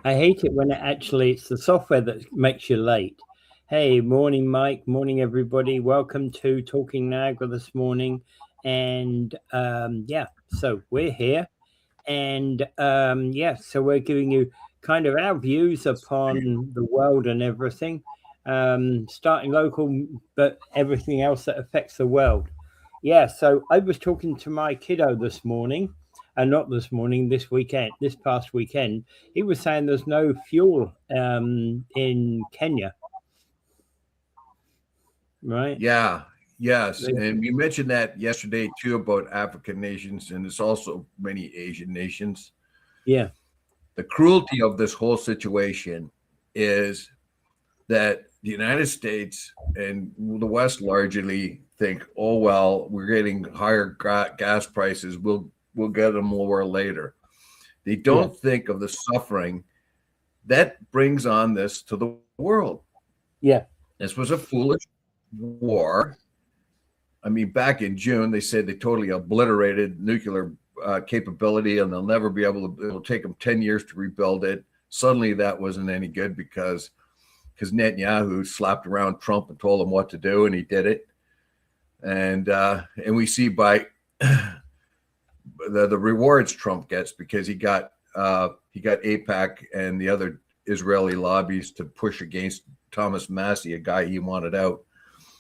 I hate it when it's the software that makes you late. Hey, morning, Mike. Morning, everybody. Welcome to Talking Niagara this morning. And so we're here. And so we're giving you kind of our views upon the world and everything, starting local, but everything else that affects the world. Yeah, so I was talking to my kiddo this morning, and not this morning, this past weekend. He was saying there's no fuel in Kenya, right? Yeah, yes. And we mentioned that yesterday too about African nations, and there's also many Asian nations. Yeah. The cruelty of this whole situation is that the United States and the West largely think, oh, well, we're getting higher gas prices. We'll get them lower later. They don't think of the suffering that brings on this to the world. Yeah. This was a foolish war. I mean, back in June, they said they totally obliterated nuclear capability and they'll never be able to, it'll take them 10 years to rebuild it. Suddenly that wasn't any good because Netanyahu slapped around Trump and told him what to do, and he did it. And we see by the rewards Trump gets because he got AIPAC and the other Israeli lobbies to push against Thomas Massie, a guy he wanted out.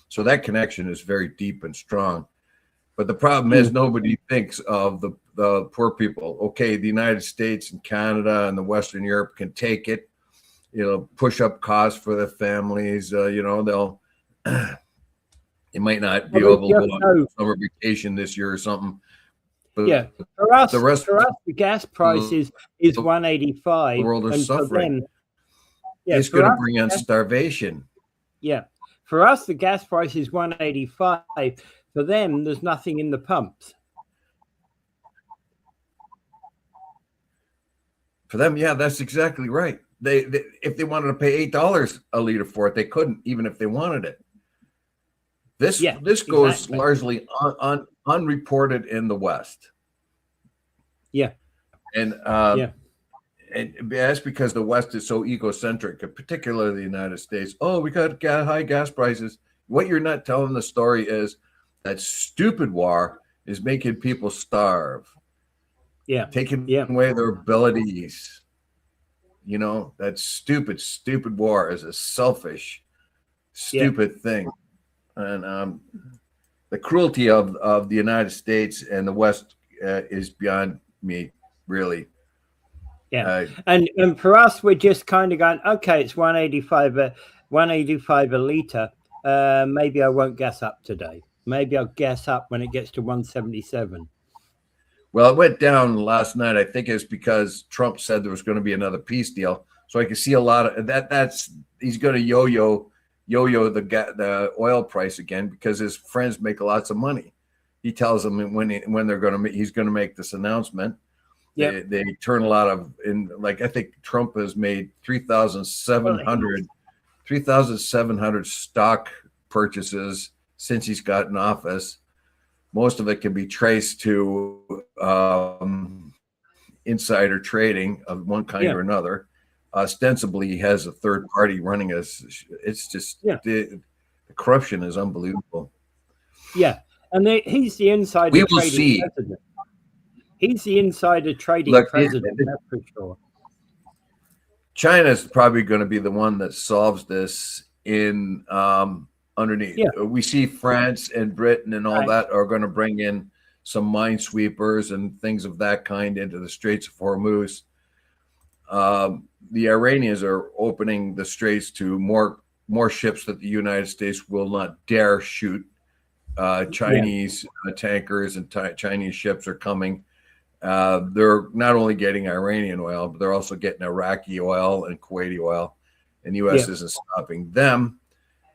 So that connection is very deep and strong. But the problem is nobody thinks of the poor people. Okay, the United States and Canada and the Western Europe can take it, push up costs for the families. They'll it might not be able to go on summer vacation this year or something. But for us, the gas price is $1.85. The world is suffering. It's going to bring on starvation. Yeah. For us, the gas price is $1.85. For them, there's nothing in the pumps. For them, yeah, that's exactly right. They if they wanted to pay $8 a liter for it, they couldn't, even if they wanted it. This goes largely unreported in the West. Yeah. And and that's because the West is so egocentric, particularly the United States. Oh, we got high gas prices. What you're not telling the story is that stupid war is making people starve. Yeah. Taking away their abilities. That stupid war is a selfish, stupid thing. And the cruelty of the United States and the West is beyond me, really. Yeah, and for us, we're just kind of going, okay, it's $1.85 a liter. Maybe I won't gas up today. Maybe I'll gas up when it gets to $1.77. Well, it went down last night. I think it's because Trump said there was going to be another peace deal. So I can see a lot of that. He's going to yo-yo the oil price again because his friends make lots of money. He tells them when he's going to make this announcement. Yeah, they turn a lot of I think Trump has made 3,700 stock purchases since he's got in office. Most of it can be traced to insider trading of one kind or another. Ostensibly, he has a third party running us. It's just the corruption is unbelievable. Yeah, and he's the insider. We will see. President. He's the insider trading president, that's for sure. China's probably going to be the one that solves this in underneath. Yeah. We see France and Britain and all that are going to bring in some minesweepers and things of that kind into the Straits of Hormuz. The Iranians are opening the straits to more ships that the United States will not dare shoot. Chinese tankers and Chinese ships are coming. They're not only getting Iranian oil, but they're also getting Iraqi oil and Kuwaiti oil, and the U.S. isn't stopping them.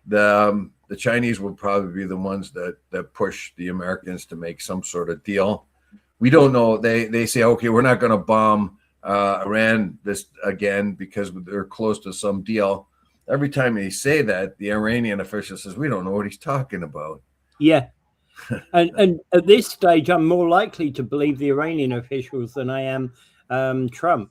The Chinese will probably be the ones that push the Americans to make some sort of deal. We don't know. They say, okay, we're not going to bomb Iran this again because they're close to some deal. Every time they say that, the Iranian official says, we don't know what he's talking about. Yeah. And at this stage, I'm more likely to believe the Iranian officials than I am Trump.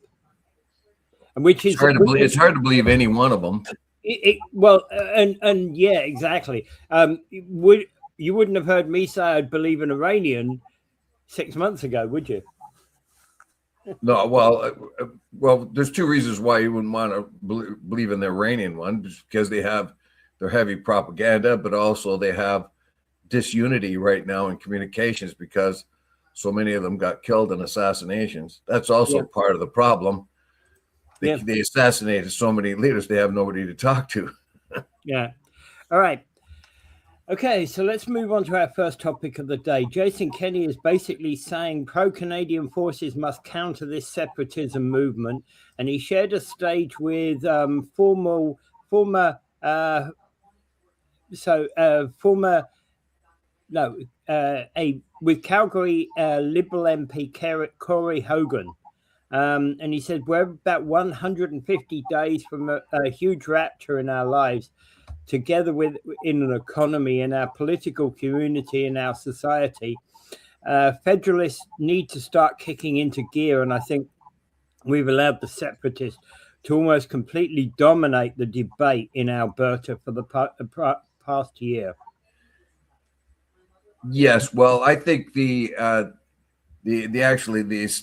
and which is it's hard to believe any one of them. And yeah, exactly. You wouldn't have heard me say I'd believe an Iranian 6 months ago, would you? No, well, there's two reasons why you wouldn't want to believe in the Iranian one, because they have their heavy propaganda, but also they have disunity right now in communications because so many of them got killed in assassinations. That's also part of the problem. They assassinated so many leaders, they have nobody to talk to. Yeah. All right. Okay, so let's move on to our first topic of the day. Jason Kenney is basically saying pro-Canadian forces must counter this separatism movement, and he shared a stage with with Calgary Liberal MP Corey Hogan. And he said, we're about 150 days from a huge rapture in our lives, together with in an economy, in our political community, in our society. Federalists need to start kicking into gear, and I think we've allowed the separatists to almost completely dominate the debate in Alberta for the past year. Yes, well, I think the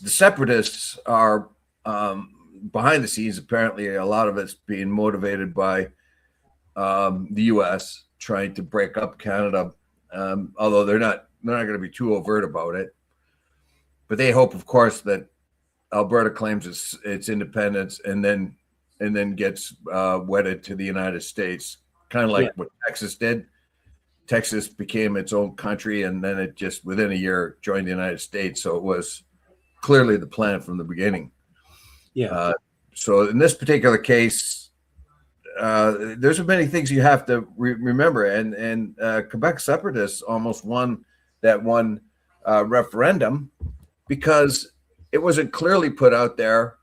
separatists are behind the scenes. Apparently, a lot of it's being motivated by the U.S. trying to break up Canada, although they're not going to be too overt about it. But they hope, of course, that Alberta claims its independence and then gets wedded to the United States, kind of like what Texas did. Texas became its own country, and then it just within a year joined the United States. So it was clearly the plan from the beginning. Yeah. So in this particular case, there's many things you have to remember, and Quebec separatists almost won that one referendum because it wasn't clearly put out there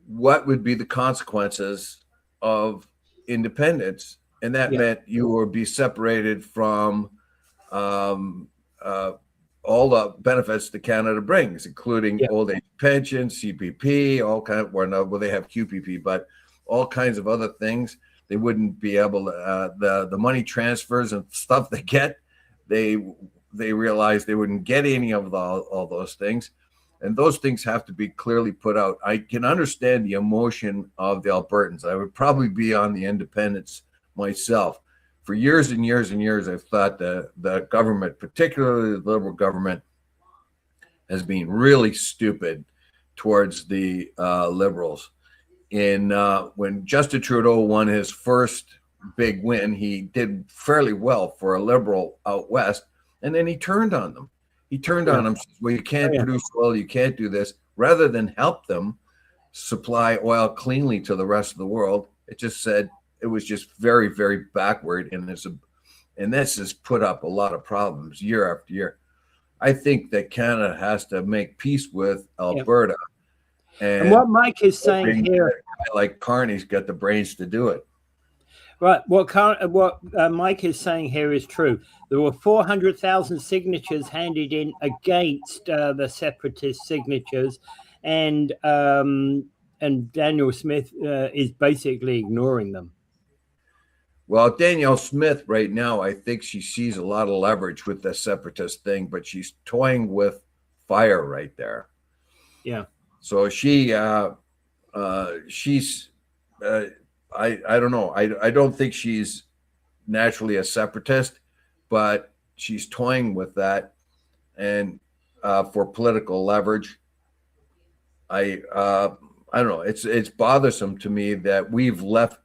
what would be the consequences of independence. And that meant you would be separated from all the benefits that Canada brings, including old age pension, CPP, all kind of, well, they have QPP, but all kinds of other things. They wouldn't be able to, the money transfers and stuff they get, they realized they wouldn't get any of all those things. And those things have to be clearly put out. I can understand the emotion of the Albertans. I would probably be on the independence myself. For years and years and years, I've thought the government, particularly the Liberal government, has been really stupid towards the Liberals. When Justin Trudeau won his first big win, he did fairly well for a Liberal out west, and then he turned on them. He turned on them, said, well, you can't produce oil, you can't do this. Rather than help them supply oil cleanly to the rest of the world, it just said, it was just very, very backward, and this has put up a lot of problems year after year. I think that Canada has to make peace with Alberta. And what Mike is saying here, like Carney's got the brains to do it. Right. What Mike is saying here is true. There were 400,000 signatures handed in against the separatist signatures, and Daniel Smith is basically ignoring them. Well, Danielle Smith right now, I think she sees a lot of leverage with the separatist thing, but she's toying with fire right there. Yeah. So she's I don't know. I don't think she's naturally a separatist, but she's toying with that, and for political leverage. I don't know. It's bothersome to me that we've let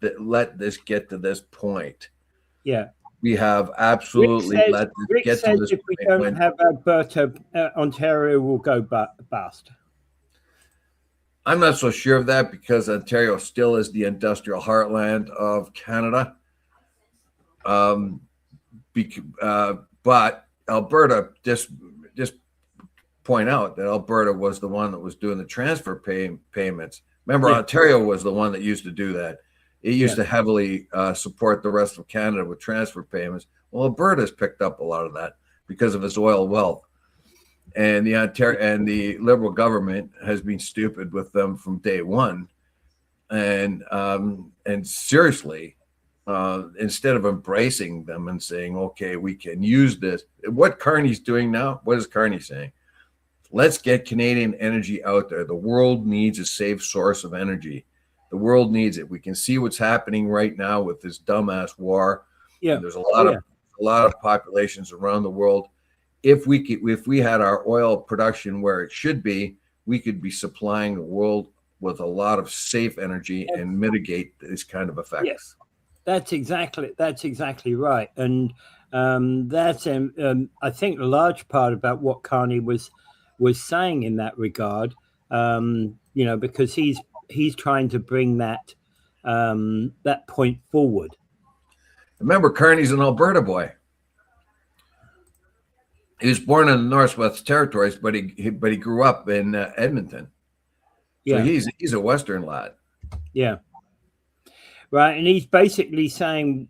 this get to this point. Yeah, we have absolutely let this get to this if we don't have Alberta, Ontario will go bust. I'm not so sure of that because Ontario still is the industrial heartland of Canada. But Alberta, just point out that Alberta was the one that was doing the transfer payments. Remember, Ontario was the one that used to do that. It used to heavily support the rest of Canada with transfer payments. Well, Alberta's picked up a lot of that because of its oil wealth. And the Liberal government has been stupid with them from day one, and seriously, instead of embracing them and saying, okay, we can use this. What Carney's doing now, what is Carney saying? Let's get Canadian energy out there. The world needs a safe source of energy. The world needs it. We can see what's happening right now with this dumbass war. Yeah. There's a lot of populations around the world. If we had our oil production where it should be, we could be supplying the world with a lot of safe energy and mitigate this kind of effects. Yes, that's exactly right. And that's I think a large part about what Carney was saying in that regard. Because he's trying to bring that point forward. Remember, Carney's an Alberta boy. He was born in the Northwest Territories, but he grew up in Edmonton. So he's a Western lad. Yeah. Right. And he's basically saying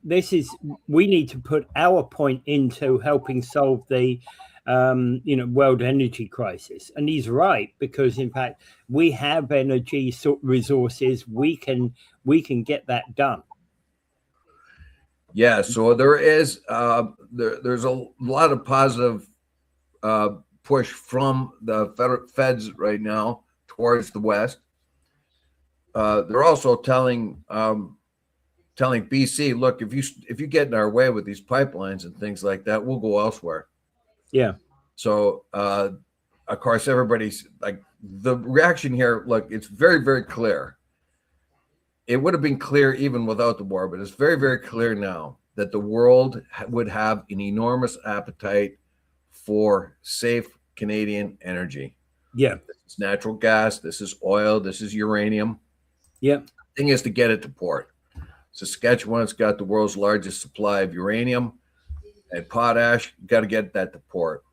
we need to put our point into helping solve the world energy crisis. And he's right, because in fact we have energy resources. We can get that done. Yeah. So there is there's a lot of positive push from the feds right now towards the West. They're also telling BC, look, if you get in our way with these pipelines and things like that, we'll go elsewhere. Yeah. So of course, everybody's like, the reaction here, look, it's very, very clear. It would have been clear even without the war, but it's very, very clear now that the world would have an enormous appetite for safe Canadian energy. Yeah. This is natural gas, this is oil, this is uranium. Yeah. The thing is to get it to port. Saskatchewan's got the world's largest supply of uranium and potash. You got to get that to port.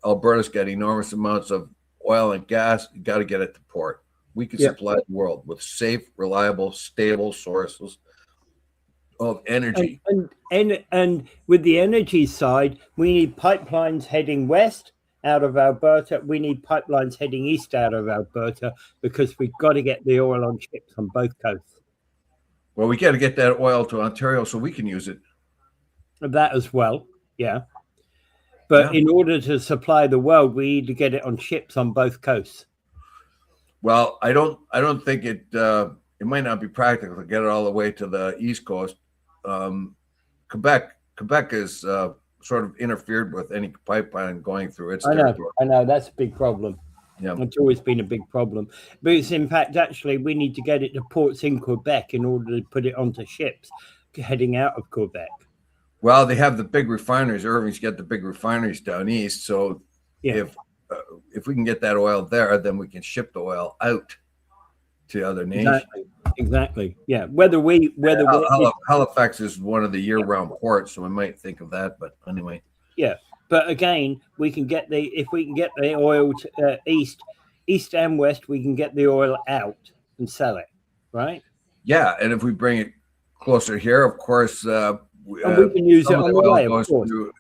Alberta's got enormous amounts of oil and gas. You got to get it to port. We can supply the world with safe, reliable, stable sources of energy. And with the energy side, we need pipelines heading west out of Alberta. We need pipelines heading east out of Alberta, because we've got to get the oil on ships on both coasts. Well, we got to get that oil to Ontario so we can use it. That as well, yeah. But in order to supply the world, we need to get it on ships on both coasts. Well, I don't think it might not be practical to get it all the way to the East Coast. Quebec is sort of interfered with any pipeline going through its territory. I know, that's a big problem. Yeah. It's always been a big problem. But it's, in fact, actually, we need to get it to ports in Quebec in order to put it onto ships heading out of Quebec. Well, they have the big refineries. Irving's got the big refineries down east. So if we can get that oil there, then we can ship the oil out to other nations. Exactly. Yeah. Halifax is one of the year-round ports, so we might think of that. But anyway. Yeah. But again, if we can get the oil to, east and west, we can get the oil out and sell it, right? Yeah, and if we bring it closer here, of course, we can use it on the way.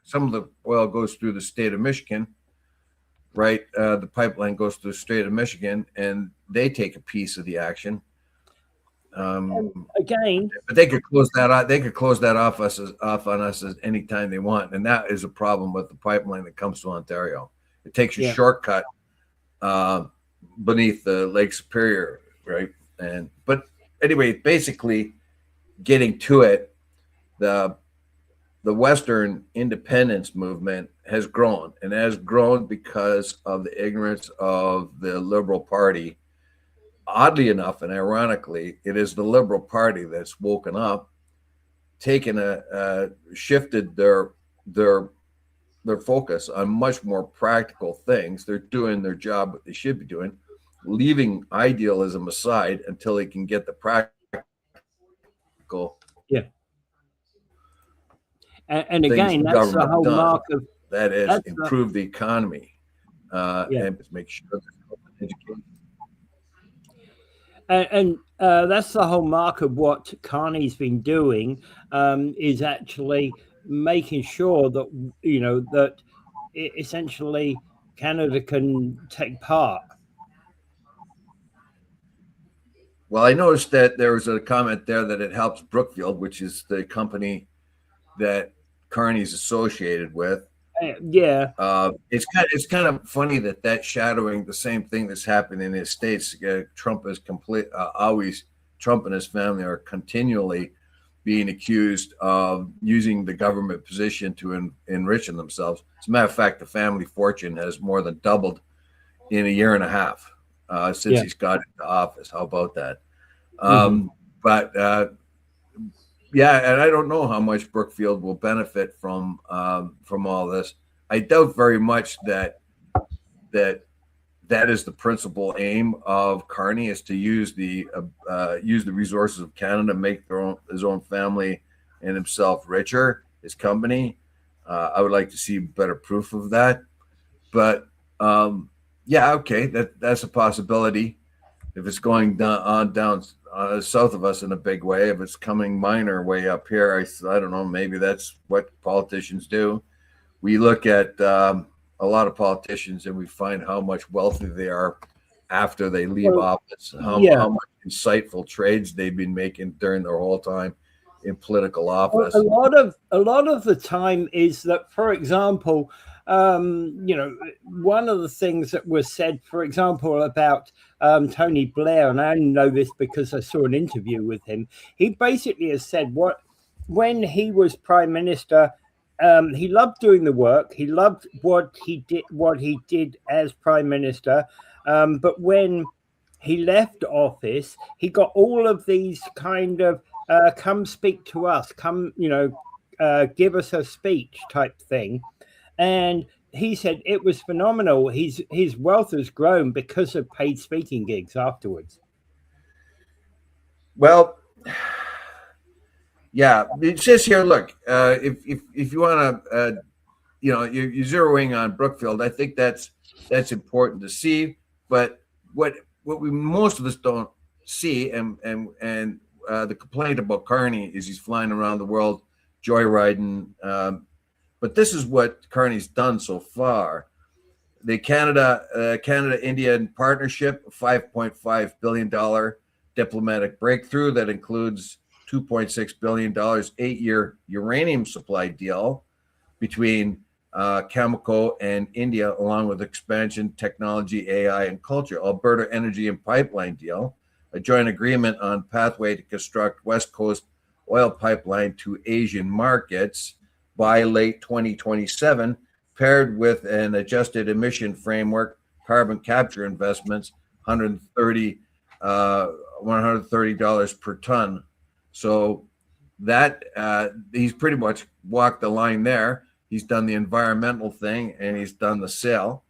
Some of the oil goes through the state of Michigan, right? The pipeline goes through the state of Michigan, and they take a piece of the action. Again, but they could close that out. They could close that off on us any time they want, and that is a problem with the pipeline that comes to Ontario. It takes a shortcut beneath the Lake Superior, right? But anyway, basically, getting to it, the Western independence movement has grown, and has grown because of the ignorance of the Liberal Party. Oddly enough, and ironically, it is the Liberal Party that's woken up, shifted their focus on much more practical things. They're doing their job, what they should be doing, leaving idealism aside until they can get the practical. Yeah. And again, that's the whole mark of that is improve the economy and make sure there's education. And that's the whole mark of what Carney's been doing, is actually making sure that, that essentially Canada can take part. Well, I noticed that there was a comment there that it helps Brookfield, which is the company that Carney's associated with. Yeah. It's kind of funny that shadowing the same thing that's happened in his states. Trump is always Trump and his family are continually being accused of using the government position to enrich themselves. As a matter of fact, the family fortune has more than doubled in a year and a half since he's got into office. How about that? But yeah, and I don't know how much Brookfield will benefit from all this. I doubt very much that is the principal aim of Carney, is to use the resources of Canada, make his own family and himself richer, his company. I would like to see better proof of that, but yeah, okay, that's a possibility. If it's going down south of us in a big way, if it's coming minor way up here, I don't know. Maybe that's what politicians do. We look at a lot of politicians and we find how much wealthy they are after they leave office. How much insightful trades they've been making during their whole time in political office. Well, a lot of the time is that, for example, one of the things that was said, for example, about Tony Blair, and I only know this because I saw an interview with him. He basically has said when he was prime minister, he loved doing the work. He loved what he did as prime minister. But when he left office, he got all of these kind of come speak to us, come, give us a speech type thing. And he said it was phenomenal. His wealth has grown because of paid speaking gigs afterwards. Well, yeah, it says here, look, if you want to, you're zeroing on Brookfield. I think that's important to see. But what most of us don't see, and the complaint about Carney is he's flying around the world joyriding. But this is what Carney's done so far. The Canada-India partnership, $5.5 billion diplomatic breakthrough that includes $2.6 billion 8-year uranium supply deal between Cameco and India, along with expansion, technology, AI, and culture. Alberta energy and pipeline deal, a joint agreement on pathway to construct West Coast oil pipeline to Asian markets by late 2027, paired with an adjusted emission framework, carbon capture investments, $130 per ton. So that he's pretty much walked the line there. He's done the environmental thing and he's done the sale.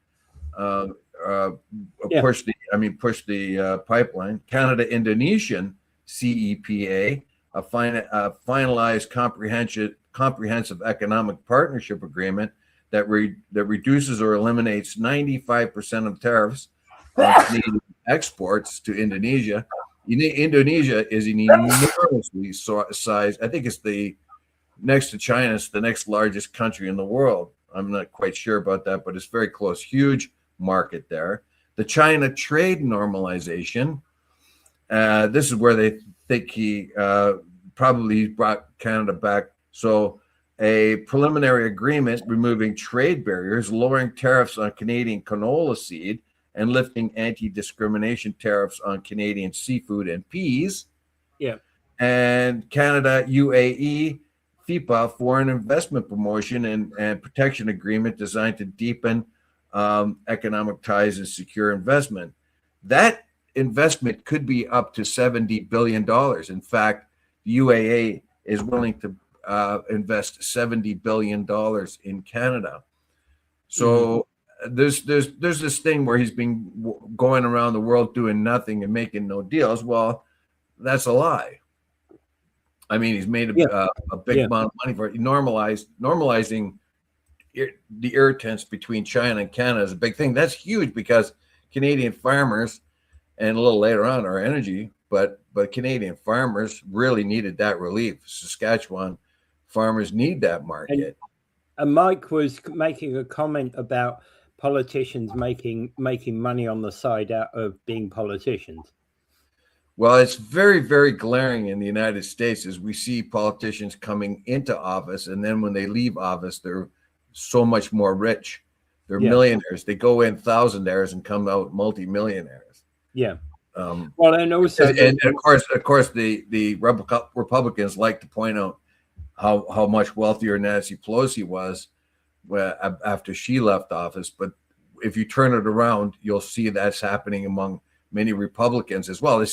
Push the pipeline. Canada-Indonesian CEPA, a finalized comprehensive economic partnership agreement that reduces or eliminates 95% of tariffs on Canadian exports to Indonesia. Indonesia is an enormously sized. I think it's next to China. It's the next largest country in the world. I'm not quite sure about that, but it's very close. Huge market there. The China trade normalization. This is where they think he probably brought Canada back. So a preliminary agreement removing trade barriers, lowering tariffs on Canadian canola seed, and lifting anti-discrimination tariffs on Canadian seafood and peas. Yeah. And Canada UAE FIPA, foreign investment promotion and protection agreement designed to deepen economic ties and secure investment. That investment could be up to $70 billion. In fact, the UAE is willing to invest $70 billion in Canada. So there's this thing where he's been going around the world doing nothing and making no deals. Well, that's a lie. I mean, he's made a big amount of money for it. Normalizing the irritants between China and Canada is a big thing. That's huge because Canadian farmers, and a little later on, our energy, but Canadian farmers really needed that relief. Saskatchewan farmers need that market. And Mike was making a comment about politicians making money on the side out of being politicians. Well, it's very, very glaring in the United States as we see politicians coming into office, and then when they leave office, they're so much more rich. They're millionaires. They go in thousandaires and come out multimillionaires. Yeah. Well, and also, and of course, the Republicans like to point out how much wealthier Nancy Pelosi was after she left office. But if you turn it around, you'll see that's happening among many Republicans as well.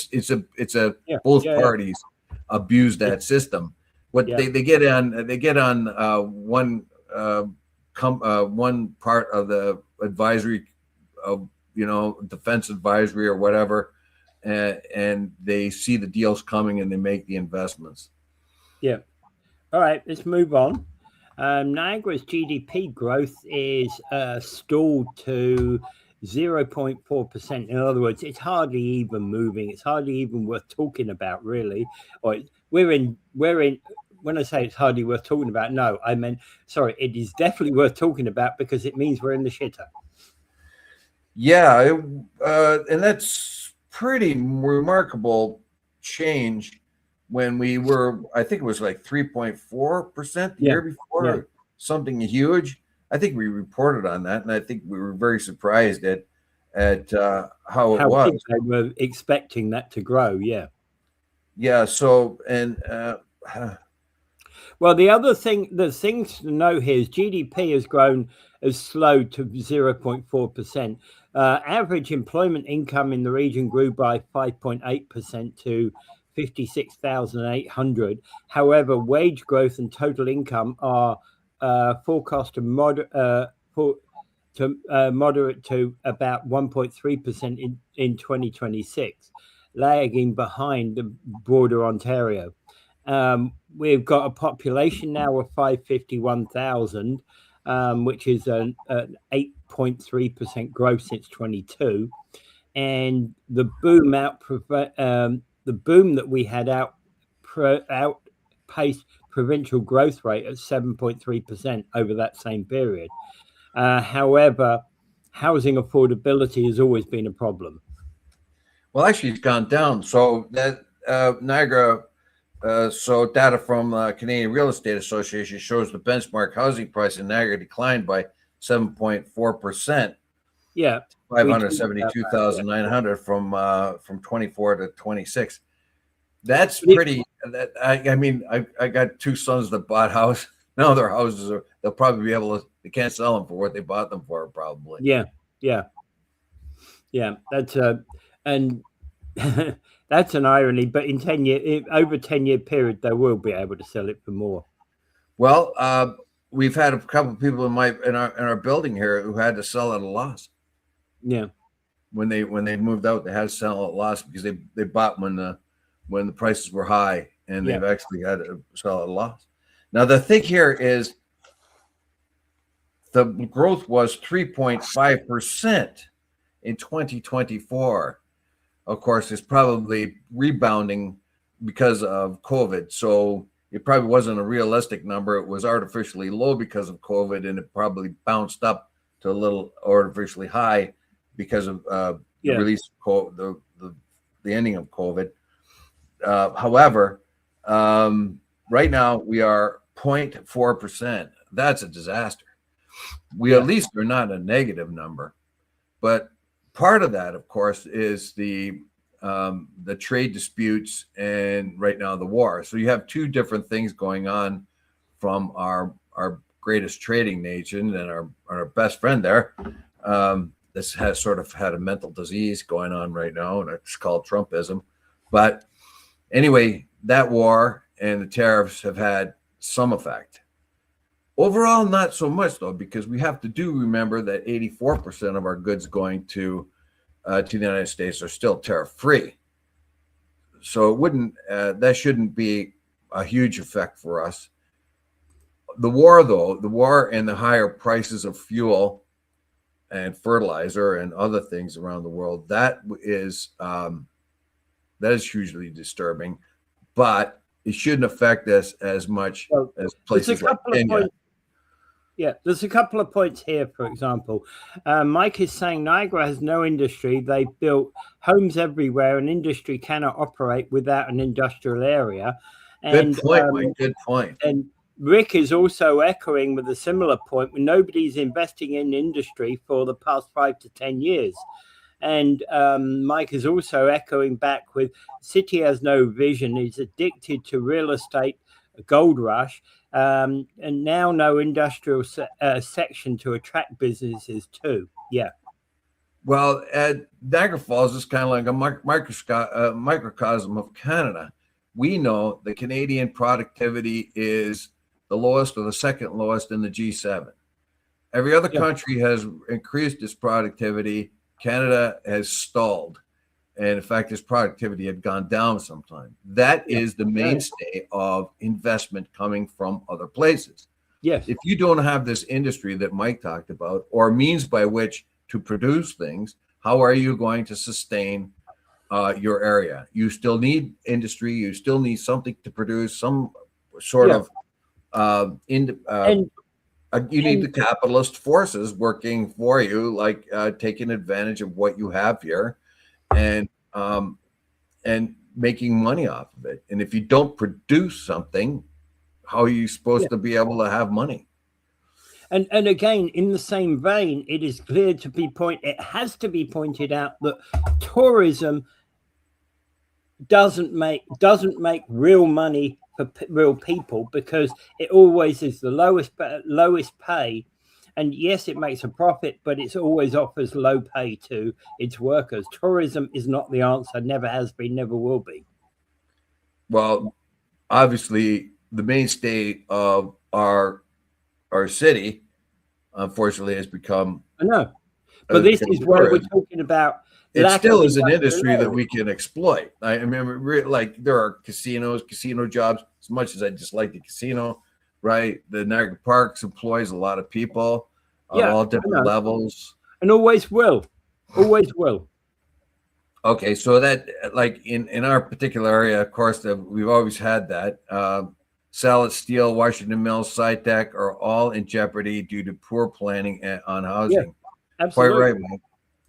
Both parties abuse that system. What they get on one part of the advisory of defense advisory or whatever, and they see the deals coming and they make the investments. Yeah. All right, let's move on. Niagara's GDP growth is stalled to 0.4%. In other words, it's hardly even moving. It's hardly even worth talking about, really. Or we're in. When I say it's hardly worth talking about, no, I meant sorry. It is definitely worth talking about because it means we're in the shitter. Yeah, and that's pretty remarkable change. When we were, I think it was like 3.4% the year before, something huge. I think we reported on that, and I think we were very surprised at how it was. They were expecting that to grow, yeah. So well, the things to know here is GDP has slowed to 0.4%. Average employment income in the region grew by 5.8% to 56,800. However, wage growth and total income are forecast to moderate to about 1.3% in 2026, lagging behind the broader Ontario. We've got a population now of 551,000, which is an 8.3% growth since 22, and the boom that we had outpaced provincial growth rate at 7.3% over that same period. However, housing affordability has always been a problem. Well, actually, it's gone down. So that Niagara, so data from Canadian Real Estate Association shows the benchmark housing price in Niagara declined by 7.4%. Yeah, 572,900 from 24 to 26. That's pretty. I mean, I got two sons that bought house. Now their houses they'll probably be able to. They can't sell them for what they bought them for, probably. Yeah. That's and that's an irony. But in over 10-year period, they will be able to sell it for more. Well, we've had a couple of people in our building here who had to sell at a loss. Yeah. When they moved out, they had to sell at a loss because they bought when the prices were high, and they've actually had to sell at a loss. Now the thing here is the growth was 3.5% in 2024. Of course, it's probably rebounding because of COVID. So it probably wasn't a realistic number. It was artificially low because of COVID, and it probably bounced up to a little artificially high because of the release of the ending of COVID. However, right now we are 0.4%. That's a disaster. We at least are not a negative number, but part of that, of course, is the trade disputes and right now the war. So you have two different things going on from our greatest trading nation and our best friend there. This has sort of had a mental disease going on right now, and it's called Trumpism. But anyway, that war and the tariffs have had some effect. Overall, not so much, though, because we have to remember that 84% of our goods going to the United States are still tariff-free. So it wouldn't that shouldn't be a huge effect for us. The war and the higher prices of fuel and fertilizer and other things around the world, that is hugely disturbing, but it shouldn't affect us as much as places like Kenya. Yeah, there's a couple of points here, for example. Mike is saying Niagara has no industry. They've built homes everywhere, and industry cannot operate without an industrial area. Good And point, Mike. Good point. And Rick is also echoing with a similar point when nobody's investing in industry for the past 5 to 10 years. And Mike is also echoing back with city has no vision, is addicted to real estate, gold rush, and now no industrial section to attract businesses too. Yeah. Well, Niagara Falls is kind of like a microcosm of Canada. We know the Canadian productivity is the lowest or the second lowest in the G7. Every other country has increased its productivity. Canada has stalled. And in fact, its productivity had gone down sometime. That is the mainstay of investment coming from other places. Yes. If you don't have this industry that Mike talked about, or means by which to produce things, how are you going to sustain your area? You still need industry. You still need something to produce, some sort of you need the capitalist forces working for you, like taking advantage of what you have here and making money off of it. And if you don't produce something, how are you supposed to be able to have money? And again, in the same vein, it is clear to be it has to be pointed out that tourism doesn't make real money for real people, because it always is the lowest pay. And yes, it makes a profit, but it always offers low pay to its workers. Tourism is not the answer, never has been, never will be. Well, obviously, the mainstay of our city, unfortunately, has become. I know, but this is why we're talking about. It still is an industry that we can exploit. I remember, like, there are casino jobs. As much as I dislike the casino, right? The Niagara Parks employs a lot of people on all different levels, and always will. Okay, so that, like, in our particular area, of course, we've always had that. Sallet Steel, Washington Mills, SciTech are all in jeopardy due to poor planning on housing. Yeah, absolutely. Quite right, Mike.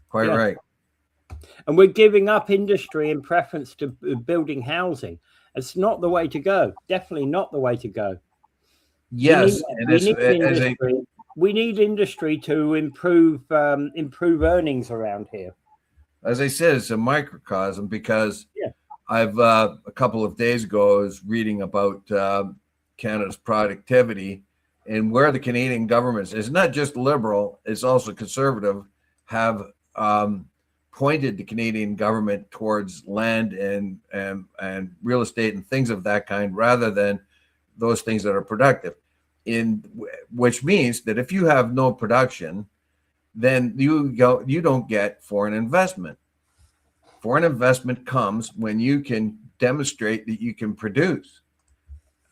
Quite right. And we're giving up industry in preference to building housing. It's not the way to go. Definitely not the way to go. Yes, we need industry to improve earnings around here. As I said, it's a microcosm, because I've a couple of days ago I was reading about Canada's productivity, and where the Canadian government is not just liberal, it's also conservative, have pointed the Canadian government towards land and real estate and things of that kind, rather than those things that are productive. Which means that if you have no production, then you don't get foreign investment. Foreign investment comes when you can demonstrate that you can produce.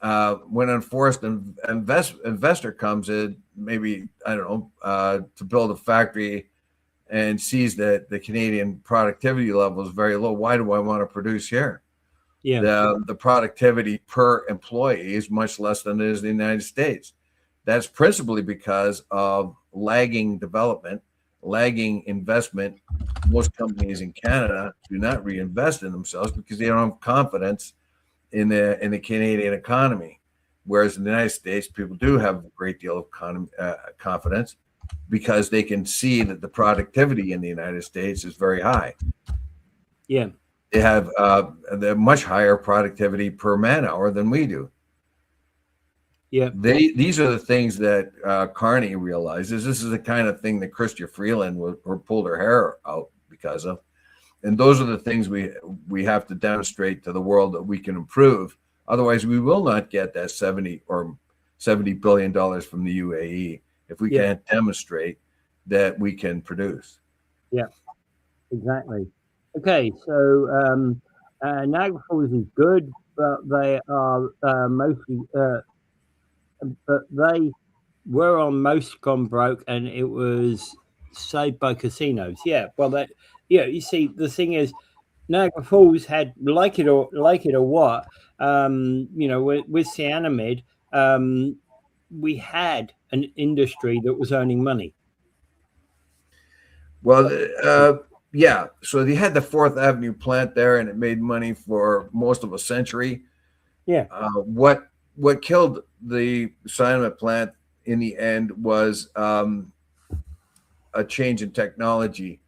When an unforced investor comes in, maybe, I don't know, to build a factory, and sees that the Canadian productivity level is very low, why do I want to produce here? Yeah, the productivity per employee is much less than it is in the United States. That's principally because of lagging development, lagging investment. Most companies in Canada do not reinvest in themselves because they don't have confidence in the Canadian economy. Whereas in the United States, people do have a great deal of confidence, because they can see that the productivity in the United States is very high. Yeah. They have the much higher productivity per man hour than we do. Yeah. These are the things that Carney realizes. This is the kind of thing that Chrystia Freeland pulled her hair out because of. And those are the things we have to demonstrate to the world that we can improve. Otherwise, we will not get that $70 billion from the UAE if we can't demonstrate that we can produce. Yeah, exactly. Okay, so Niagara Falls is good, but they are mostly, but they were almost gone broke, and it was saved by casinos. Yeah, well, you see, the thing is, Niagara Falls had, like it or what, with cyanamide, we had an industry that was earning money. Well, yeah. So they had the Fourth Avenue plant there, and it made money for most of a century. Yeah. What killed the cyanamide plant in the end was a change in technology.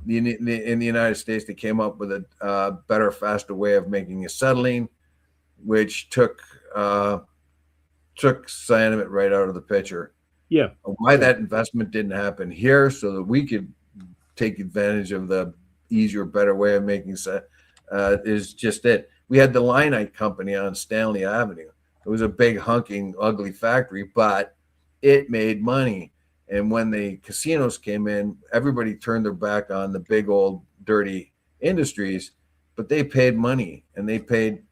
In the United States, they came up with a better, faster way of making acetylene, which took cyanamide right out of the picture. Yeah. Why that investment didn't happen here, so that we could take advantage of the easier, better way of making is just it. We had the Linite company on Stanley Avenue. It was a big, hunking, ugly factory, but it made money. And when the casinos came in, everybody turned their back on the big, old, dirty industries, but they paid money, and they paid,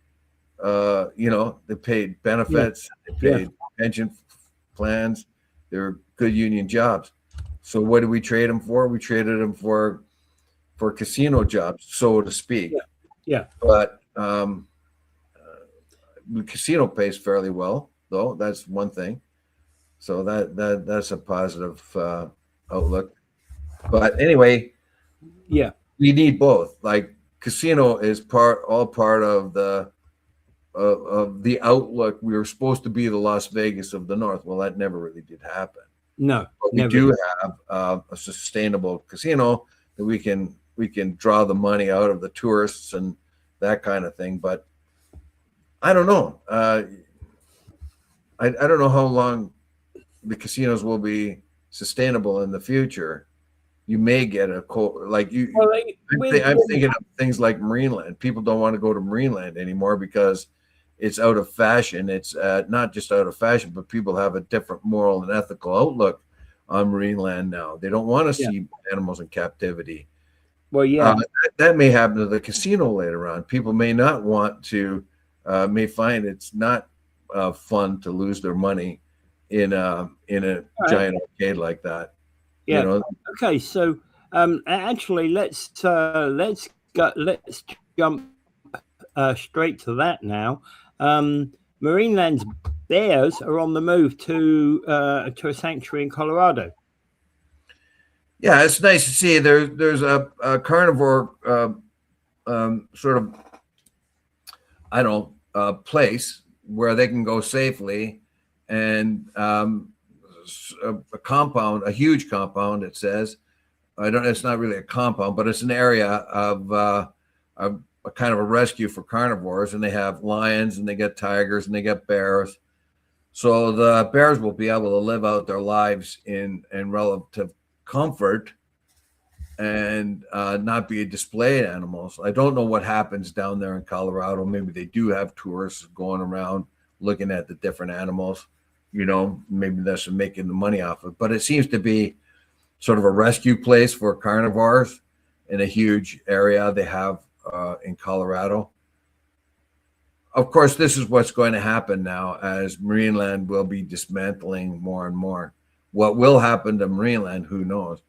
they paid benefits, they paid pension plans. They were good union jobs. So what did we trade them for? We traded them for casino jobs, so to speak. Yeah. But the casino pays fairly well, though. That's one thing. So that's a positive outlook. But anyway, yeah, we need both. Like, casino is all part of the outlook. We were supposed to be the Las Vegas of the North. Well, that never really did happen. No, but we do have a sustainable casino that we can draw the money out of the tourists and that kind of thing. But I don't know. I don't know how long the casinos will be sustainable in the future. You may get I'm thinking of things like Marineland. People don't want to go to Marineland anymore because it's out of fashion. It's not just out of fashion, but people have a different moral and ethical outlook on Marineland now. They don't want to see animals in captivity. Well, that may happen to the casino later on. People may not want to, may find it's not fun to lose their money in a giant arcade like that. Yeah. You know? Okay. So actually, let's jump straight to that now. Marineland's bears are on the move to a sanctuary in Colorado. Yeah, it's nice to see. There's a carnivore sort of, I don't know, place where they can go safely, and a compound, a huge compound. It says, it's not really a compound, but it's an area of a kind of a rescue for carnivores, and they have lions, and they get tigers, and they get bears. So the bears will be able to live out their lives in relative comfort and not be display animals. I don't know what happens down there in Colorado. Maybe they do have tourists going around looking at the different animals. Maybe that's making the money off it. But it seems to be sort of a rescue place for carnivores in a huge area they have in Colorado. Of course, this is what's going to happen now as Marineland will be dismantling more and more. What will happen to Marineland, who knows?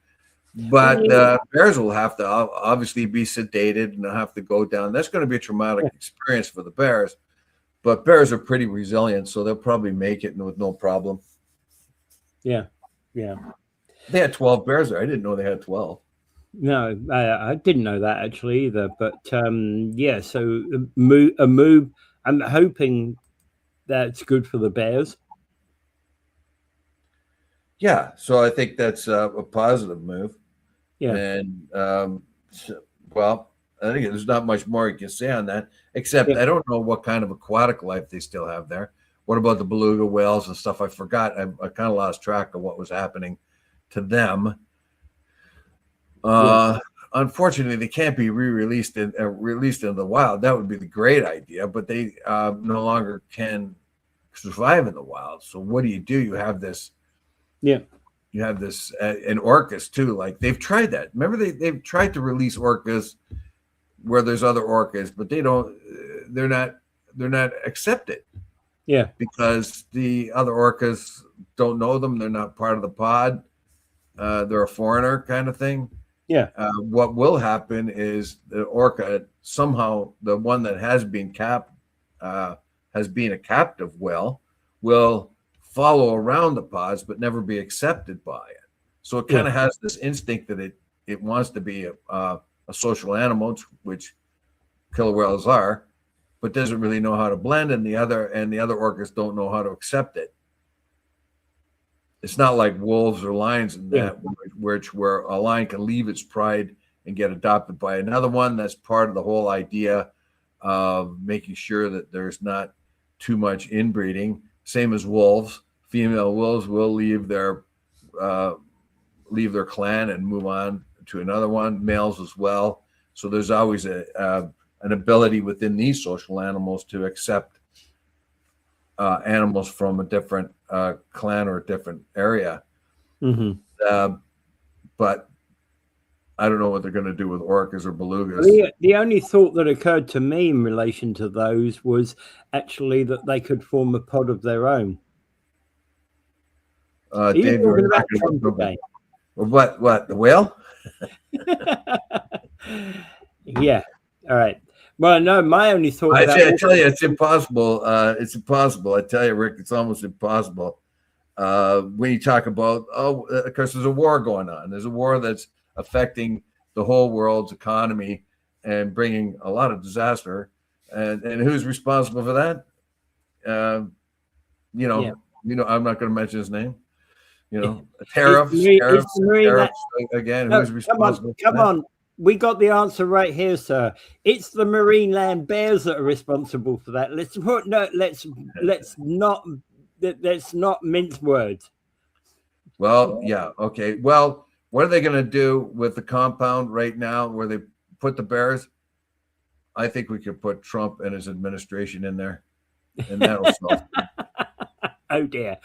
But bears will have to obviously be sedated and they'll have to go down. That's going to be a traumatic experience for the bears. But bears are pretty resilient, so they'll probably make it with no problem. Yeah. They had 12 bears there. I didn't know they had 12. No, I didn't know that actually either. But so a move. I'm hoping that's good for the bears. Yeah, so I think that's a positive move. Yeah. And I think there's not much more you can say on that, except I don't know what kind of aquatic life they still have there. What about the beluga whales and stuff? I forgot. I kind of lost track of what was happening to them. Unfortunately, they can't be released in the wild. That would be the great idea, but they no longer can survive in the wild. So what do? You have this. Yeah. You have this and orcas too. Like, they've tried that. Remember, they've tried to release orcas where there's other orcas, but they're not accepted. Yeah. Because the other orcas don't know them. They're not part of the pod. They're a foreigner kind of thing. Yeah. What will happen is the orca, somehow the one that has been a captive whale, will follow around the pods but never be accepted by it. So it kind of has this instinct that it wants to be a social animal, which killer whales are, but doesn't really know how to blend, and the other orcas don't know how to accept it. It's not like wolves or lions in that, where a lion can leave its pride and get adopted by another one. That's part of the whole idea of making sure that there's not too much inbreeding. Same as wolves. Female wolves will leave their clan and move on to another one. Males as well. So there's always an ability within these social animals to accept animals from a different clan or a different area. But I don't know what they're going to do with orcas or belugas. The only thought that occurred to me in relation to those was actually that they could form a pod of their own. Dave, you're not going to what the whale? Yeah. All right. Well, no, my only thought. I tell you, it's impossible. It's impossible. I tell you, Rick, it's almost impossible. When you talk about, of course, there's a war going on. There's a war that's affecting the whole world's economy and bringing a lot of disaster. And who's responsible for that? I'm not going to mention his name. Tariffs again. No, who's responsible? Come on. We got the answer right here, sir. It's the marine land bears that are responsible for that. Let's not mince words. Well, yeah, okay. Well, what are they going to do with the compound right now where they put the bears? I think we could put Trump and his administration in there, and that'll solve it. Oh dear!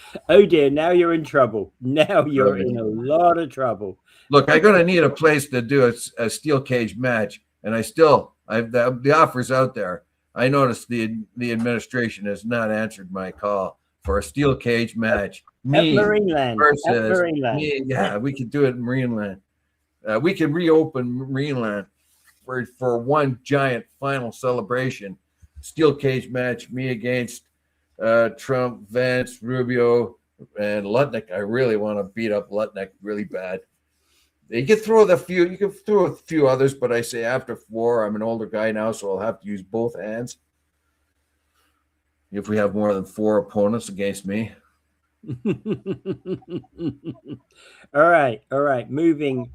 Now you're in trouble. Now you're in a lot of trouble. Look, I'm going to need a place to do a steel cage match, and the offer's out there. I noticed the administration has not answered my call for a steel cage match. Marineland. Yeah, we could do it in Marineland. We can reopen Marineland for one giant final celebration. Steel cage match, me against Trump, Vance, Rubio, and Lutnick. I really want to beat up Lutnick really bad. You can throw a few others, but I say after 4, I'm an older guy now, so I'll have to use both hands if we have more than 4 opponents against me. All right. Moving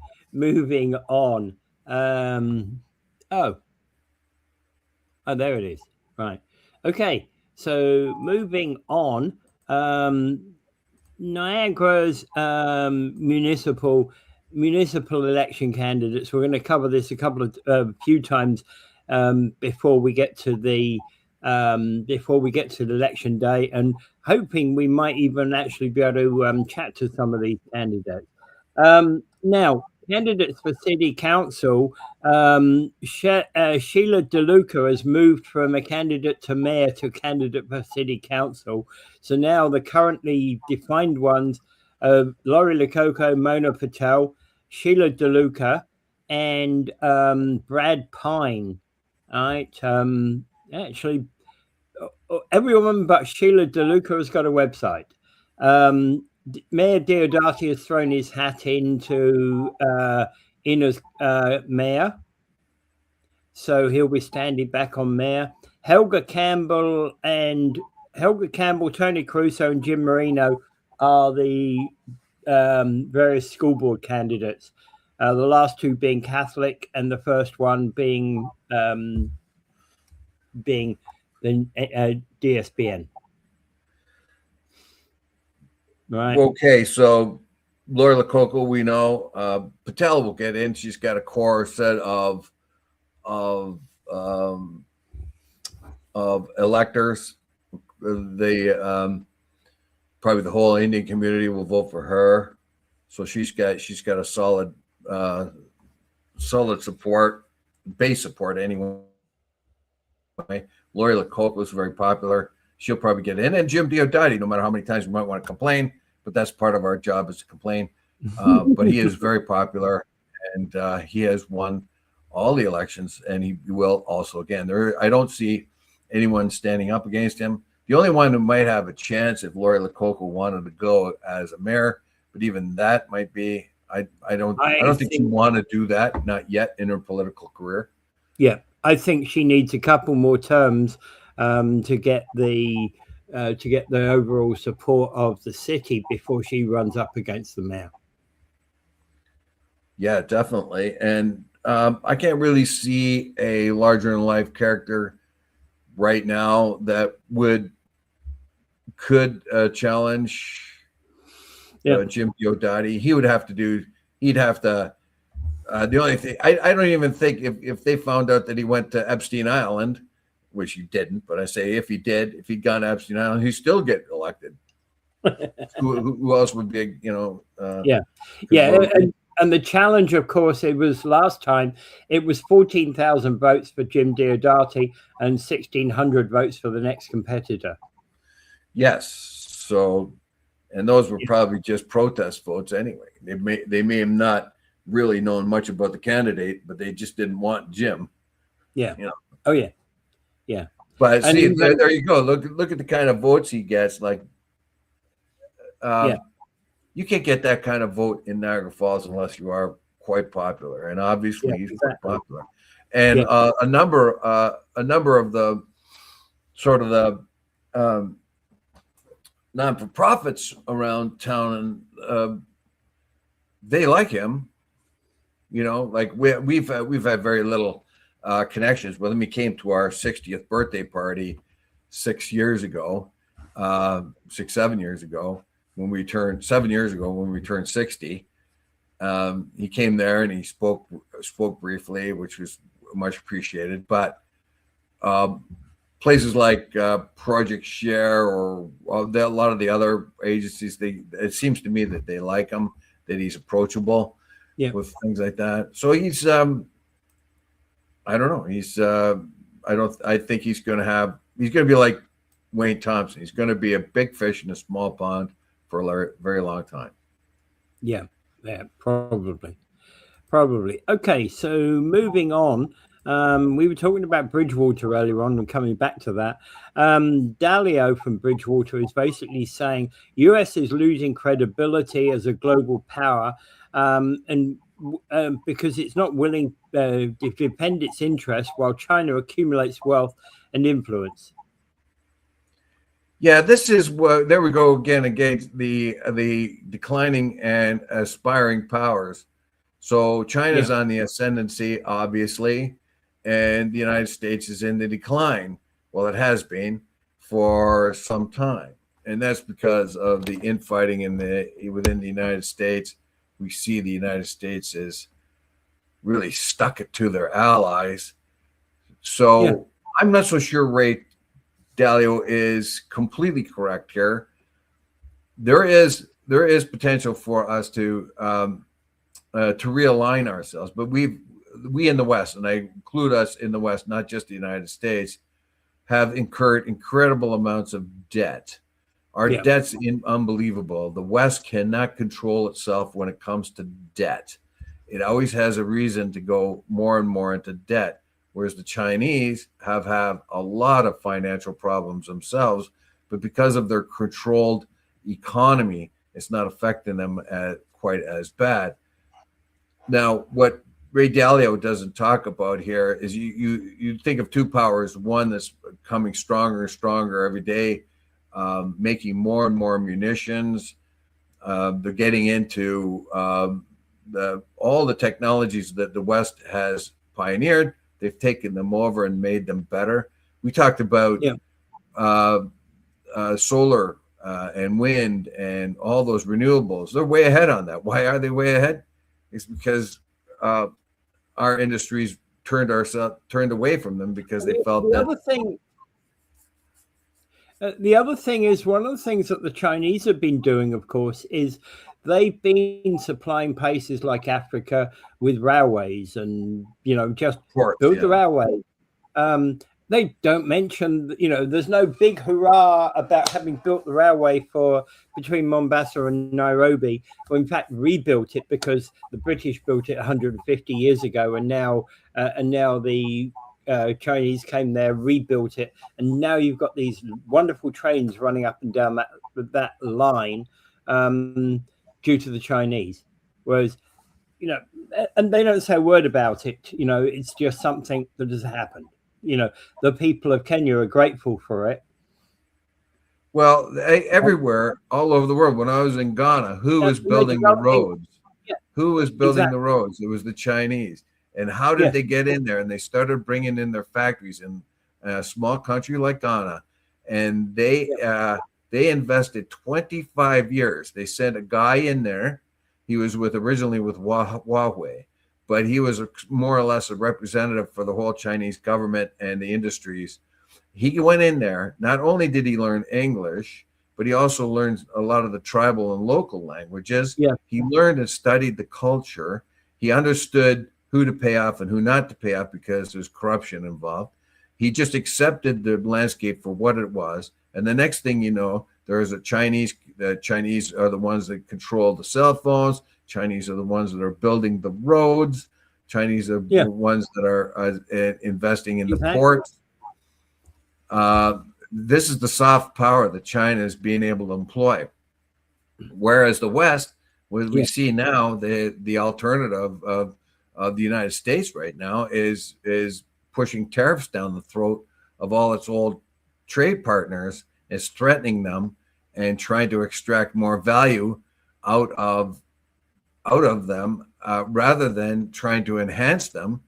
on. There it is. Right. Okay. So moving on. Niagara's municipal election candidates. We're going to cover this a few times before we get to the election day, and hoping we might even actually be able to chat to some of these candidates. Now, candidates for city council, Sheila DeLuca has moved from a candidate to mayor to candidate for city council. So now the currently defined ones are Laurie Lococo, Mona Patel, Sheila DeLuca, and Brad Pine. All right. Actually, everyone but Sheila DeLuca has got a website. Mayor Diodati has thrown his hat into in as mayor, so he'll be standing back on mayor. Helga Campbell, Tony Crusoe, and Jim Marino are the various school board candidates. The last 2 being Catholic, and the first one being the DSBN. Right. Okay, so Laura Lococo, we know. Patel will get in. She's got a core set of electors. Probably the whole Indian community will vote for her. So she's got a solid support, base support anyway. Lori Lococo is very popular. She'll probably get in. And Jim Diodati, no matter how many times we might want to complain, but that's part of our job is to complain. But he is very popular, and he has won all the elections, and he will also again. I don't see anyone standing up against him. The only one who might have a chance if Lori Lakoko wanted to go as a mayor, but even that might be. I don't think she want to do that, not yet in her political career. Yeah, I think she needs a couple more terms to get the overall support of the city before she runs up against the mayor. Yeah, definitely. And I can't really see a larger than life character right now that could challenge Jim Diodati. He would have to do. He'd have to. The only thing I don't even think if they found out that he went to Epstein Island, which he didn't, but I say if he did, if he'd gone to Epstein Island, he'd still get elected. who else would be? And the challenge, of course, it was last time. It was 14,000 votes for Jim Diodati and 1,600 votes for the next competitor. Yes. So, and those were probably just protest votes anyway. They may have not really known much about the candidate, but they just didn't want Jim. Yeah. Oh yeah. Yeah. But see, there you go. Look at the kind of votes he gets. Like, you can't get that kind of vote in Niagara Falls unless you are quite popular, and obviously he's quite popular. And a number of the sort of the non-for-profits around town, and they like him. Like we've had very little connections with him. He came to our 60th birthday party 7 years ago, when we turned 60. He came there and he spoke briefly, which was much appreciated. But places like Project Share or a lot of the other agencies, it seems to me that they like him, that he's approachable with things like that. So he's I don't know. I think he's going to be like Wayne Thompson. He's going to be a big fish in a small pond for a very long time. Yeah, probably. Okay, so moving on. We were talking about Bridgewater earlier on and coming back to that. Dalio from Bridgewater is basically saying US is losing credibility as a global power and because it's not willing to defend its interests while China accumulates wealth and influence. Yeah, this is what. There we go again against the declining and aspiring powers. So China's on the ascendancy, obviously, and the United States is in the decline. Well, it has been for some time, and that's because of the infighting within the United States. We see the United States is really stuck it to their allies. So I'm not so sure Ray Dalio is completely correct here. There is potential for us to realign ourselves, but we in the West, and I include us in the West, not just the United States, have incurred incredible amounts of debt. Our debt's unbelievable. The West cannot control itself when it comes to debt. It always has a reason to go more and more into debt. Whereas the Chinese have had a lot of financial problems themselves, but because of their controlled economy, it's not affecting them quite as bad. Now, what Ray Dalio doesn't talk about here is you think of two powers, one that's becoming stronger and stronger every day, making more and more munitions. They're getting into all the technologies that the West has pioneered. They've taken them over and made them better. We talked about solar and wind and all those renewables. They're way ahead on that. Why are they way ahead? It's because our industries turned away from them because they felt that. The other thing is, one of the things that the Chinese have been doing, of course, is they've been supplying places like Africa with railways and, just build the railway. They don't mention, there's no big hurrah about having built the railway between Mombasa and Nairobi, or in fact rebuilt it because the British built it 150 years ago, and now the Chinese came there, rebuilt it, and now you've got these wonderful trains running up and down that line due to the Chinese. Whereas, and they don't say a word about it. It's just something that has happened. The people of Kenya are grateful for it. Well, everywhere, all over the world. When I was in Ghana, who was building the roads? Yeah, who was building the roads? It was the Chinese. And how did they get in there? And they started bringing in their factories in a small country like Ghana. And they invested 25 years. They sent a guy in there. He was originally with Huawei, but he was more or less a representative for the whole Chinese government and the industries. He went in there. Not only did he learn English, but he also learned a lot of the tribal and local languages. Yeah. He learned and studied the culture. He understood who to pay off and who not to pay off because there's corruption involved. He just accepted the landscape for what it was. And the next thing you know, there's the Chinese are the ones that control the cell phones. Chinese are the ones that are building the roads. Chinese are the ones that are investing in the ports. This is the soft power that China is being able to employ. Whereas the West, what we see now, the alternative of the United States right now is pushing tariffs down the throat of all its old trade partners, is threatening them and trying to extract more value out of them rather than trying to enhance them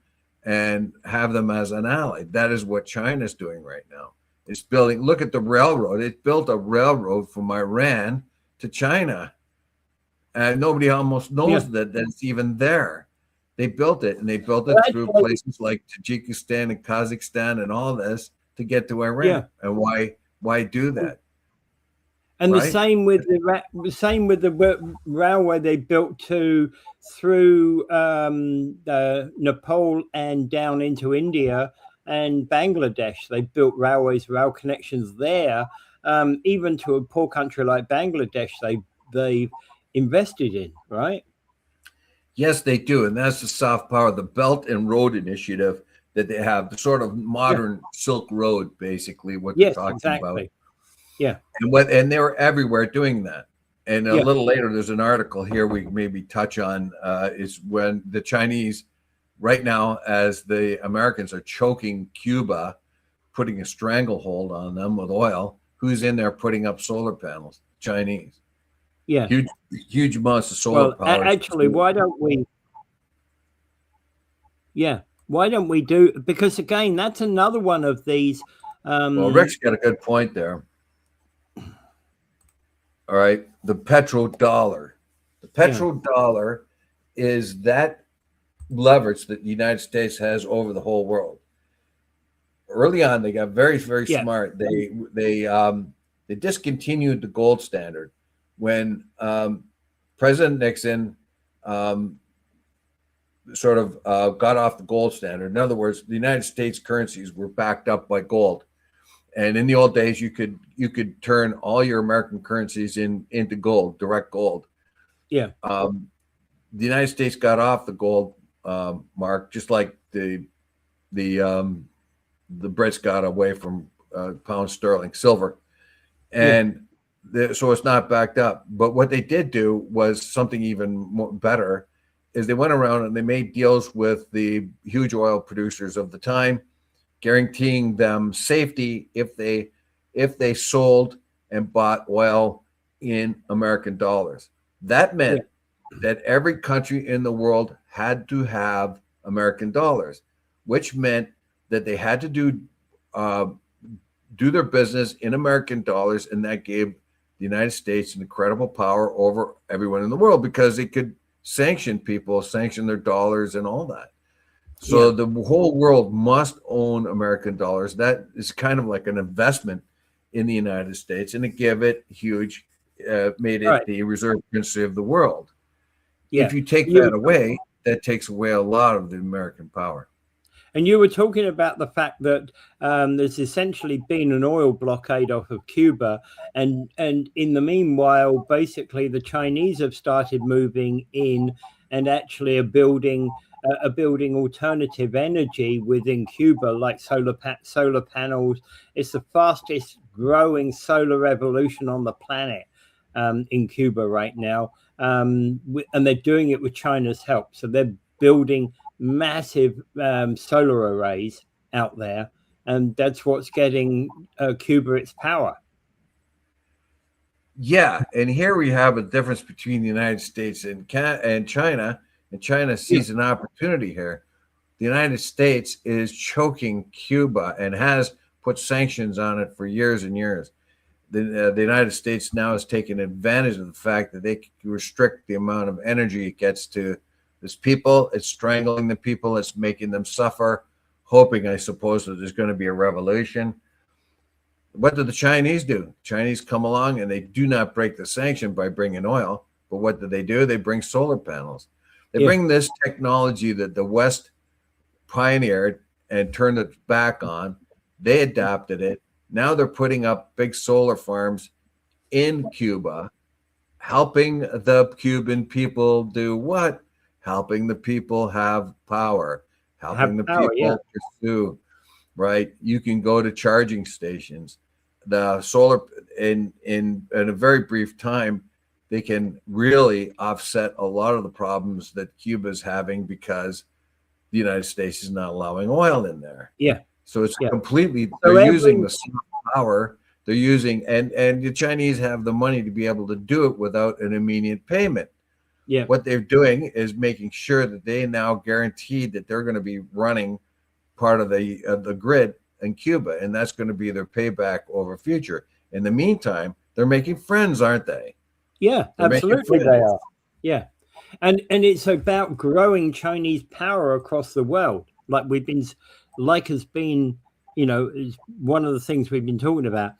and have them as an ally. That is what China's doing right now. It's building, look at the railroad. It built a railroad from Iran to China. And nobody almost knows that it's even there. They built it, and they built it through places like Tajikistan and Kazakhstan and all this to get to Iran. Yeah. And why do that? And the same with the railway they built through Nepal and down into India and Bangladesh. They built rail connections there. Even to a poor country like Bangladesh, they invested in, right? Yes, they do. And that's the soft power, the Belt and Road Initiative that they have, the sort of modern Silk Road, basically, what they're talking about. Yeah. And they were everywhere doing that. And a little later, there's an article here we maybe touch on, is when the Chinese, right now, as the Americans are choking Cuba, putting a stranglehold on them with oil, who's in there putting up solar panels? Chinese. Yeah. Huge amounts of solar power. Actually, why don't we? Yeah. Why don't we do? Because again, that's another one of these. Well, Rick's got a good point there. All right. The petrodollar. The petrodollar is that leverage that the United States has over the whole world. Early on, they got very, very smart. They discontinued the gold standard when President Nixon sort of got off the gold standard. In other words, the United States currencies were backed up by gold. And in the old days, you could turn all your American currencies into gold, direct gold. Yeah. The United States got off the gold mark, just like the Brits got away from pound sterling, silver, and so it's not backed up. But what they did do was something even more better, is they went around and they made deals with the huge oil producers of the time, guaranteeing them safety if they sold and bought oil in American dollars. That meant that every country in the world had to have American dollars, which meant that they had to do their business in American dollars, and that gave the United States an incredible power over everyone in the world because it could sanction people, sanction their dollars and all that. So the whole world must own American dollars. That is kind of like an investment in the United States, and it gave it huge, made it the reserve currency of the world. Yeah. If you take that away, that takes away a lot of the American power. And you were talking about the fact that there's essentially been an oil blockade off of Cuba. And in the meanwhile, basically, the Chinese have started moving in and actually are building are building alternative energy within Cuba, like solar panels. It's the fastest growing solar revolution on the planet in Cuba right now, and they're doing it with China's help. So they're building massive solar arrays out there, and that's what's getting Cuba its power. Yeah, and here we have a difference between the United States and China, and China sees an opportunity here. The United States is choking Cuba and has put sanctions on it for years and years. The United States now is taking advantage of the fact that they can restrict the amount of energy it gets to this people. It's strangling the people. It's making them suffer, hoping, I suppose, that there's going to be a revolution. What do the Chinese do? Chinese come along and they do not break the sanction by bringing oil. But what do? They bring solar panels. They bring this technology that the West pioneered and turned its back on. They adopted it. Now they're putting up big solar farms in Cuba, helping the Cuban people do what? Helping the people have power, helping the people pursue. Right, you can go to charging stations. The solar in a very brief time, they can really offset a lot of the problems that Cuba's having because the United States is not allowing oil in there. Yeah. So it's completely they're using the power. They're using and the Chinese have the money to be able to do it without an immediate payment. Yeah. What they're doing is making sure that they now guaranteed that they're going to be running part of the grid in Cuba, and that's going to be their payback over future. In the meantime, they're making friends, aren't they? Yeah, absolutely they are. Yeah, and it's about growing Chinese power across the world, has been, is one of the things we've been talking about.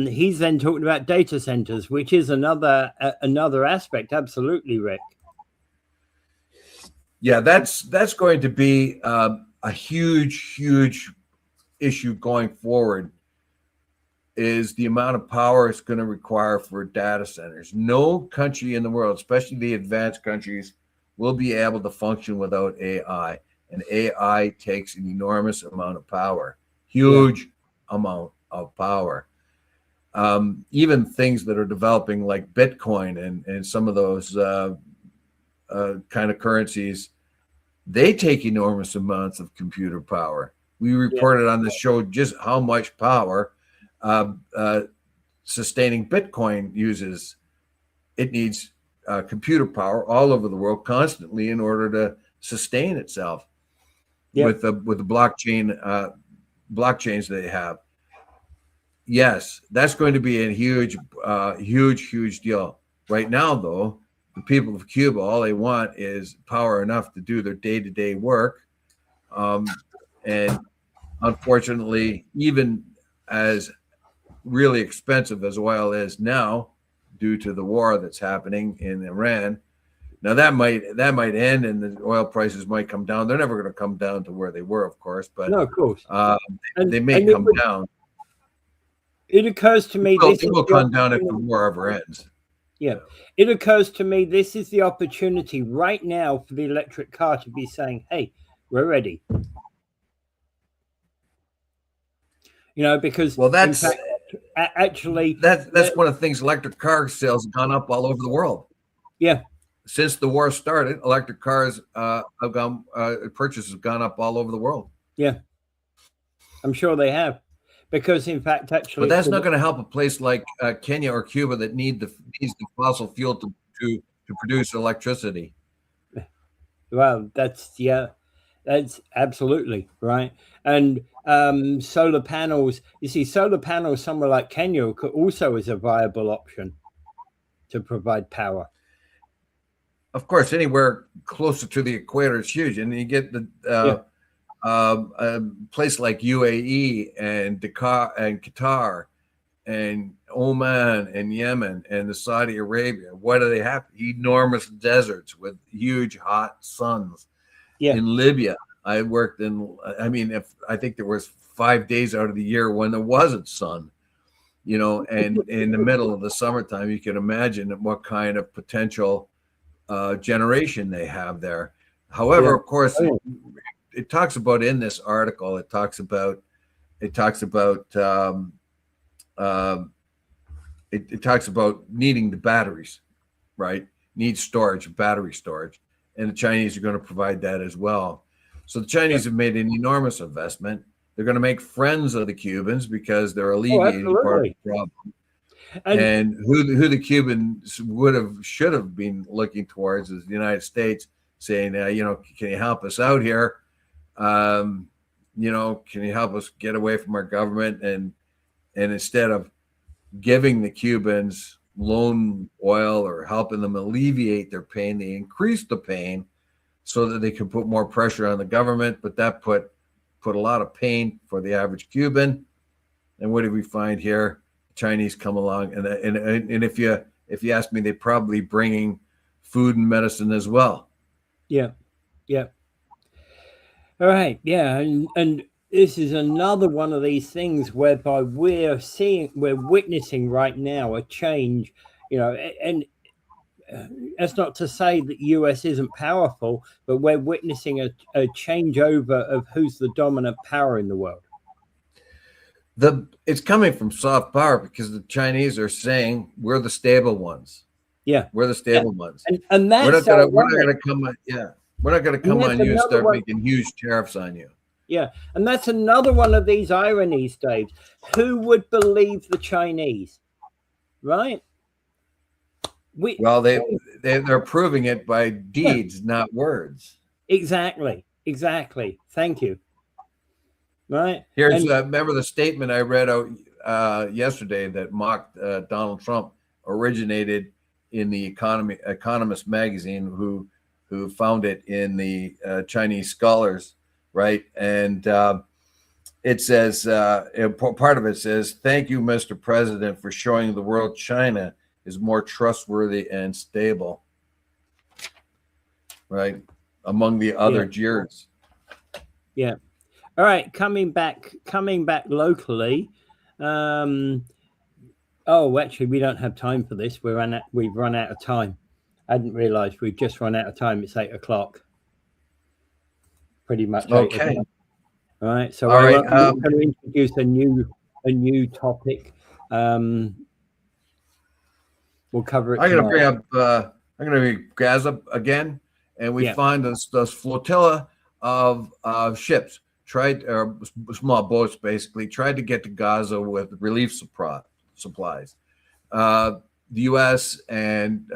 He's then talking about data centers, which is another aspect. Absolutely, Rick. Yeah, that's going to be a huge issue going forward, is the amount of power it's going to require for data centers. No country in the world, especially the advanced countries, will be able to function without AI. And AI takes an enormous amount of power, huge amount of power. Even things that are developing like Bitcoin and some of those kind of currencies, they take enormous amounts of computer power. We reported on the show just how much power sustaining Bitcoin uses. It needs computer power all over the world constantly in order to sustain itself with the blockchains they have. Yes, that's going to be a huge deal. Right now, though, the people of Cuba, all they want is power enough to do their day-to-day work. And unfortunately, even as really expensive as oil is now, due to the war that's happening in Iran, now that might end and the oil prices might come down. They're never going to come down to where they were, of course, but no, of course, they may come down. It occurs to me this will come down if the war ever ends. Yeah, it occurs to me this is the opportunity right now for the electric car to be saying, "Hey, we're ready." Because that's actually that's one of the things. Electric car sales have gone up all over the world. Yeah, since the war started, electric cars purchases have gone up all over the world. Yeah, I'm sure they have. Because in fact, actually, but that's not going to help a place like Kenya or Cuba that needs the fossil fuel to produce electricity. Well, that's absolutely right. And solar panels. You see, solar panels somewhere like Kenya also is a viable option to provide power. Of course, anywhere closer to the equator is huge, and you get the. A place like UAE and Qatar and Oman and Yemen and the Saudi Arabia, what do they have? Enormous deserts with huge hot suns. In Libya, I worked I think there was 5 days out of the year when there wasn't sun, and in the middle of the summertime, you can imagine what kind of potential generation they have there. However, of course, Oh, it talks about in this article. It talks about um, it talks about needing the batteries, right? Needs storage, battery storage, and the Chinese are going to provide that as well. So the Chinese have made an enormous investment. They're going to make friends of the Cubans because they're alleviating part of absolutely. the problem. And And who the Cubans should have been looking towards is the United States, saying, can you help us out here? Can you help us get away from our government? And instead of giving the Cubans loan oil or helping them alleviate their pain, they increased the pain so that they could put more pressure on the government. But that put a lot of pain for the average Cuban. And what did we find here? Chinese come along, and if you ask me, they're probably bringing food and medicine as well. yeah. All right. Yeah. And this is another one of these things whereby we're witnessing right now a change, and that's not to say that US isn't powerful, but we're witnessing a changeover of who's the dominant power in the world. It's coming from soft power because the Chinese are saying we're the stable ones. Yeah. We're the stable ones. And that's we're not gonna come on, we're not gonna come on you and start making huge tariffs on you. Yeah. And that's another one of these ironies, Dave. Who would believe the Chinese? Right? They're proving it by deeds, not words. Exactly. Thank you. Right. Here's remember the statement I read out yesterday that mocked Donald Trump originated in the Economist magazine, who found it in the Chinese scholars, right? And it says part of it says, "Thank you, Mr. President, for showing the world China is more trustworthy and stable." Right, among the other jeers. Yeah. All right, coming back locally. Actually, we don't have time for this. We've run out of time. I hadn't realized we've just run out of time. It's 8 o'clock. Pretty much. Okay. All right. So I'm going to introduce a new topic. We'll cover it. I'm going to bring up. I'm going to bring Gaza again, and we find this flotilla of ships small boats basically tried to get to Gaza with relief supplies. The U.S. and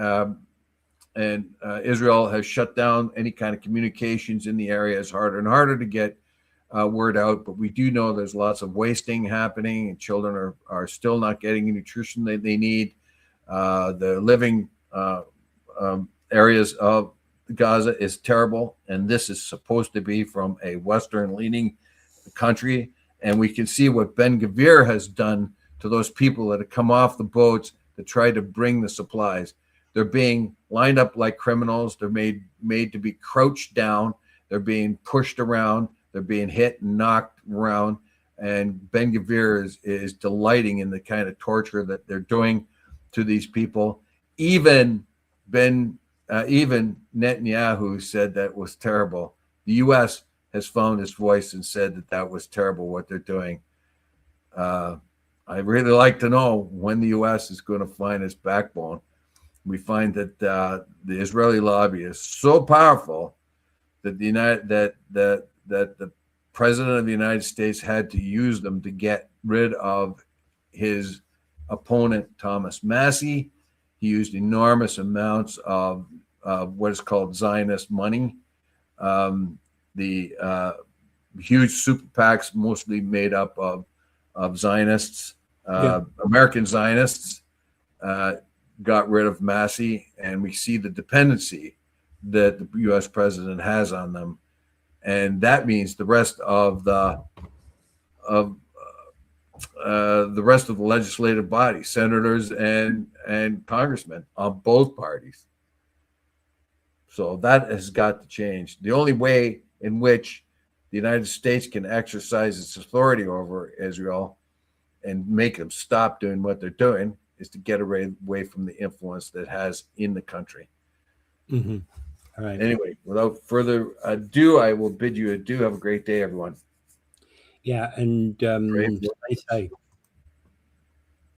Israel has shut down any kind of communications in the area. It's harder and harder to get word out, but we do know there's lots of wasting happening, and children are still not getting the nutrition that they need. The living areas of Gaza is terrible, and this is supposed to be from a Western-leaning country. And we can see what Ben-Gvir has done to those people that have come off the boats to try to bring the supplies. They're being lined up like criminals. They're made to be crouched down. They're being pushed around. They're being hit and knocked around. And Ben-Gvir is delighting in the kind of torture that they're doing to these people. Even Netanyahu said that was terrible. The U.S. has found its voice and said that was terrible what they're doing. I'd really like to know when the U.S. is going to find its backbone. We find that the Israeli lobby is so powerful that the president of the United States had to use them to get rid of his opponent, Thomas Massie. He used enormous amounts of what is called Zionist money. The huge super PACs, mostly made up of Zionists, American Zionists, got rid of Massie, and we see the dependency that the U.S. president has on them, and that means the rest of the legislative body, senators and congressmen on both parties. So that has got to change. The only way in which the United States can exercise its authority over Israel and make them stop doing what they're doing is to get away from the influence that it has in the country. Mm-hmm. All right. Anyway, without further ado, I will bid you adieu. Have a great day, everyone. Yeah, and Right. stay safe.